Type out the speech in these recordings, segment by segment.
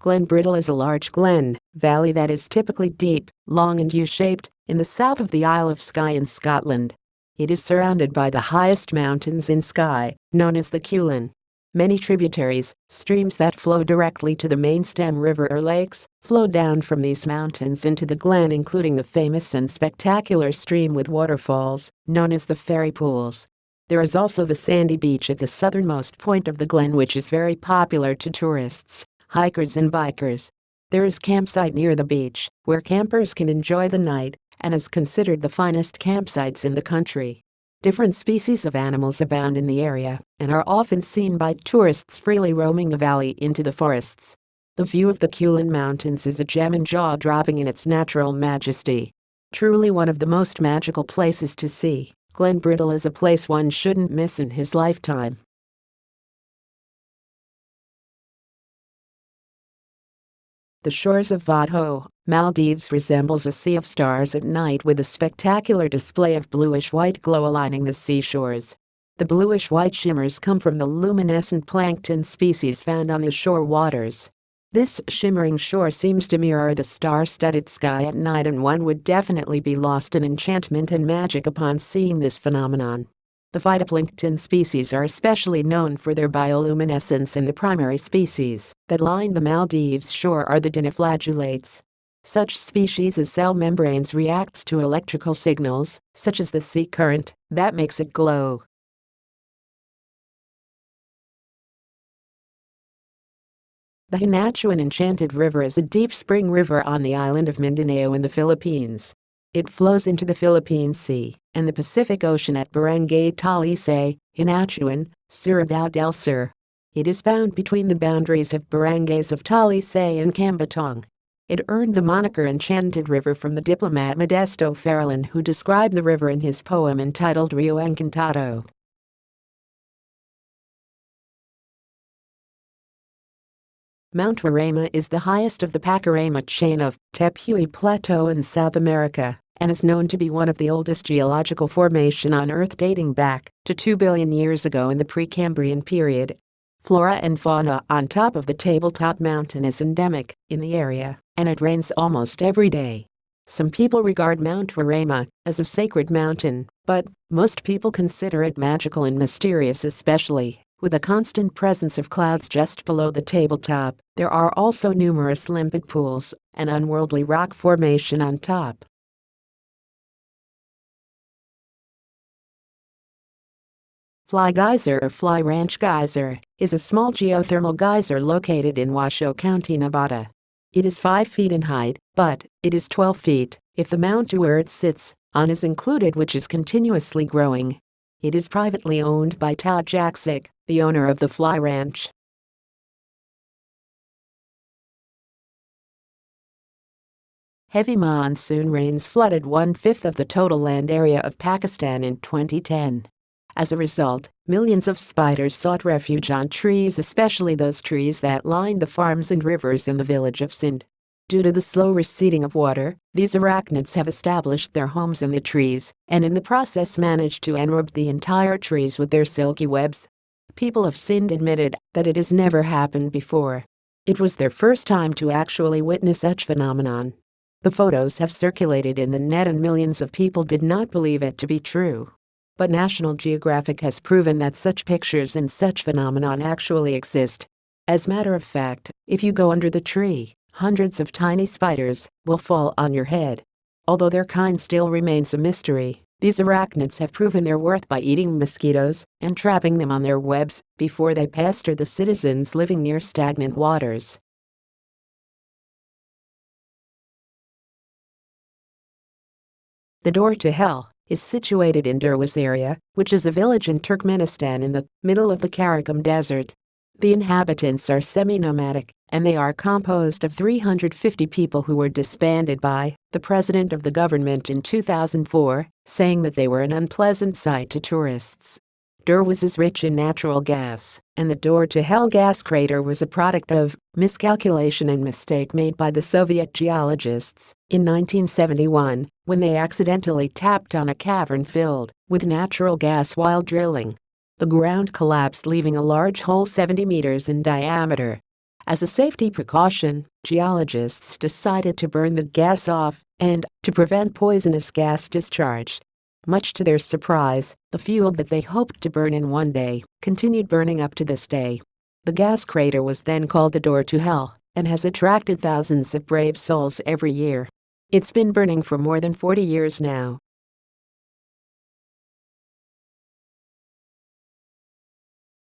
Glen Brittle is a large glen valley that is typically deep, long and U-shaped, in the south of the Isle of Skye in Scotland. It is surrounded by the highest mountains in Skye, known as the Cuillin. Many tributaries, streams that flow directly to the main stem river or lakes, flow down from these mountains into the glen, including the famous and spectacular stream with waterfalls, known as the Fairy Pools. There is also the sandy beach at the southernmost point of the glen, which is very popular to tourists, hikers and bikers. There is a campsite near the beach, where campers can enjoy the night, and is considered the finest campsites in the country. Different species of animals abound in the area, and are often seen by tourists freely roaming the valley into the forests. The view of the Cuillin Mountains is a gem and jaw-dropping in its natural majesty. Truly one of the most magical places to see, Glen Brittle is a place one shouldn't miss in his lifetime. The shores of Vadho, Maldives resembles a sea of stars at night, with a spectacular display of bluish-white glow aligning the seashores. The bluish-white shimmers come from the luminescent plankton species found on the shore waters. This shimmering shore seems to mirror the star-studded sky at night, and one would definitely be lost in enchantment and magic upon seeing this phenomenon. The phytoplankton species are especially known for their bioluminescence, and the primary species that line the Maldives shore are the dinoflagellates. Such species as cell membranes reacts to electrical signals, such as the sea current, that makes it glow. The Hinatuan Enchanted River is a deep spring river on the island of Mindanao in the Philippines. It flows into the Philippine Sea and the Pacific Ocean at Barangay Talisay, Hinatuan, Surigao del Sur. It is found between the boundaries of barangays of Talisay and Cambatong. It earned the moniker Enchanted River from the diplomat Modesto Farallon, who described the river in his poem entitled Rio Encantado. Mount Roraima is the highest of the Panorama chain of Tepuy Plateau in South America, and is known to be one of the oldest geological formation on Earth, dating back to 2 billion years ago in the Precambrian period. Flora and fauna on top of the tabletop mountain is endemic in the area, and it rains almost every day. Some people regard Mount Roraima as a sacred mountain, but most people consider it magical and mysterious, especially with a constant presence of clouds just below the tabletop. There are also numerous limpid pools and unworldly rock formation on top. Fly Geyser or Fly Ranch Geyser is a small geothermal geyser located in Washoe County, Nevada. It is 5 feet in height, but it is 12 feet if the mount where it sits on is included, which is continuously growing. It is privately owned by Todd Jaksic, the owner of the Fly Ranch. Heavy monsoon rains flooded 1/5 of the total land area of Pakistan in 2010. As a result, millions of spiders sought refuge on trees, especially those trees that lined the farms and rivers in the village of Sindh. Due to the slow receding of water, these arachnids have established their homes in the trees, and in the process managed to enrobe the entire trees with their silky webs. People of Sindh admitted that it has never happened before. It was their first time to actually witness such phenomenon. The photos have circulated in the net, and millions of people did not believe it to be true. But National Geographic has proven that such pictures and such phenomenon actually exist. As a matter of fact, if you go under the tree, hundreds of tiny spiders will fall on your head. Although their kind still remains a mystery, these arachnids have proven their worth by eating mosquitoes and trapping them on their webs before they pester the citizens living near stagnant waters. The door to hell is situated in Derwas area, which is a village in Turkmenistan in the middle of the Karakum Desert. The inhabitants are semi-nomadic, and they are composed of 350 people who were disbanded by the president of the government in 2004, saying that they were an unpleasant sight to tourists. Dur was as rich in natural gas, and the door-to-hell gas crater was a product of miscalculation and mistake made by the Soviet geologists in 1971 when they accidentally tapped on a cavern filled with natural gas while drilling. The ground collapsed, leaving a large hole 70 meters in diameter. As a safety precaution, geologists decided to burn the gas off and to prevent poisonous gas discharge. Much to their surprise, the fuel that they hoped to burn in one day continued burning up to this day. The gas crater was then called the Door to Hell and has attracted thousands of brave souls every year. It's been burning for more than 40 years now.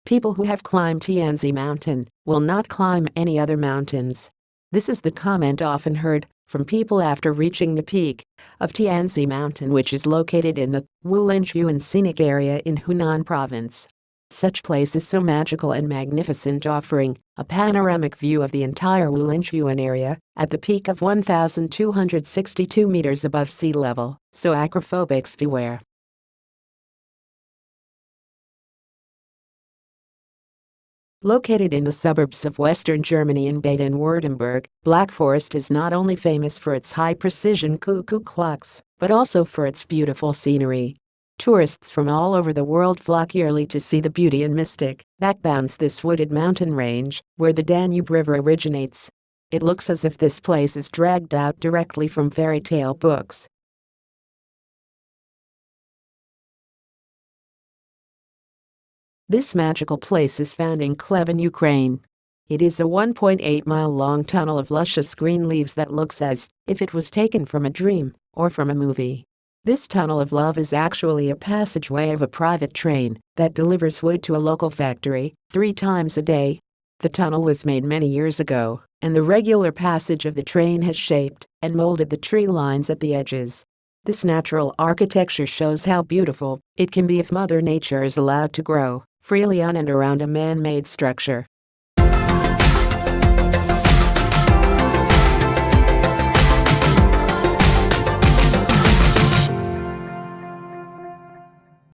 People who have climbed Tianzi Mountain will not climb any other mountains. This is the comment often heard from people after reaching the peak of Tianzi Mountain, which is located in the Wulingyuan scenic area in Hunan province. Such place is so magical and magnificent, offering a panoramic view of the entire Wulingyuan area at the peak of 1,262 meters above sea level, so acrophobics beware. Located in the suburbs of western Germany in Baden-Württemberg, Black Forest is not only famous for its high-precision cuckoo clocks, but also for its beautiful scenery. Tourists from all over the world flock yearly to see the beauty and mystic that bounds this wooded mountain range, where the Danube River originates. It looks as if this place is dragged out directly from fairy tale books. This magical place is found in Kleven, Ukraine. It is a 1.8-mile-long tunnel of luscious green leaves that looks as if it was taken from a dream or from a movie. This tunnel of love is actually a passageway of a private train that delivers wood to a local factory 3 times a day. The tunnel was made many years ago, and the regular passage of the train has shaped and molded the tree lines at the edges. This natural architecture shows how beautiful it can be if Mother Nature is allowed to grow freely on and around a man-made structure.